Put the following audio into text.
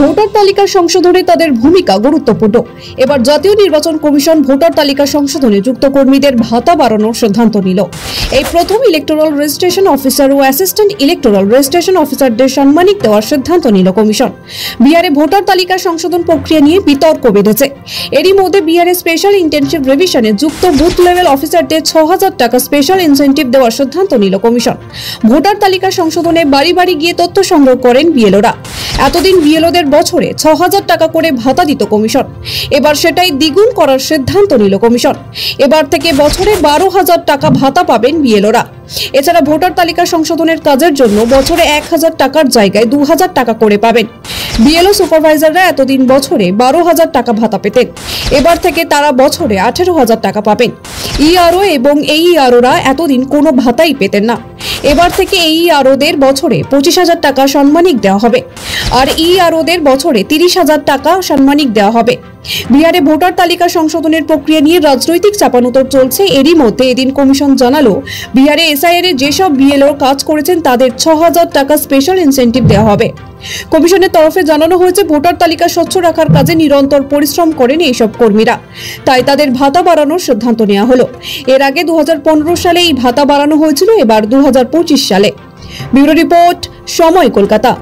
Voter তালিকা সংশোধনে তাদের ভূমিকা গুরুত্বপূর্ণ। এবার জাতীয় নির্বাচন কমিশন ভোটার তালিকা সংশোধনে যুক্ত কর্মীদের ভাতা বাড়ানোর সিদ্ধান্ত নিল। এই প্রথম ইলেকটোরাল রেজিস্ট্রেশন অফিসার ও অ্যাসিস্ট্যান্ট ইলেকটোরাল রেজিস্ট্রেশন অফিসারদের সাম্মানিক দেওয়ার সিদ্ধান্ত নিল কমিশন। বিহারে ভোটার তালিকা সংশোধন প্রক্রিয়া নিয়ে বিতর্ক বেঁধেছে। এরই মধ্যে বিহারে স্পেশাল ইন্টেনসিভ রিভিশনে যুক্ত বুথ লেভেল অফিসারদের ৬,০০০ টাকা স্পেশাল ইনসেন্টিভ দেওয়ার সিদ্ধান্ত নিল কমিশন। ভোটার তালিকা সংশোধনে বাড়ি বাড়ি গিয়ে তথ্য সংগ্রহ করেন বিএলওরা। এতদিন বিএলওদের বছরে ৬,০০০ টাকা করে ভাতা দিত কমিশন। এবার সেটাই দ্বিগুণ করার সিদ্ধান্ত নিল কমিশন। এবার থেকে বছরে ১২,০০০ টাকা ভাতা পাবেন বিএলওরা। এছাড়া ভোটার তালিকা সংশোধনের কাজের জন্য বছরে ১,০০০ টাকার জায়গায় ২,০০০ টাকা করে পাবেন। বিএলও সুপারভাইজাররা এতদিন বছরে ১২,০০০ টাকা ভাতা পেতেন। এবার থেকে তারা বছরে ১৮,০০০ টাকা পাবেন। ইআরও এবং এইআরওরা এতদিন কোনো ভাতাই পেতেন না। এবার থেকে এইআরওদের বছরে ২৫,০০০ টাকা সাম্মানিক দেওয়া হবে, আর ইআরওদের বছরে ৩০,০০০ টাকা সাম্মানিক দেওয়া হবে। বিহারে ভোটার তালিকা সংশোধনের প্রক্রিয়া নিয়ে রাজনৈতিক চাপানোতর চলছে। এরই মধ্যে এদিন কমিশন জানালো, বিহারে এসআইআর এ যেসব বিএলও কাজ করেছেন তাদের ৬,০০০ টাকা স্পেশাল ইনসেন্টিভ দেওয়া হবে। কমিশনের তরফে জানানো হয়েছে, ভোটার তালিকা স্বচ্ছ রাখার কাজে নিরন্তর পরিশ্রম করেন এইসব কর্মীরা, তাই তাদের ভাতা বাড়ানোর সিদ্ধান্ত নেওয়া হলো। এর আগে ২০১৫ সালে এই ভাতা বাড়ানো হয়েছিল, এবার ২০২৫ সালে। ব্যুরো রিপোর্ট, সময়, কলকাতা।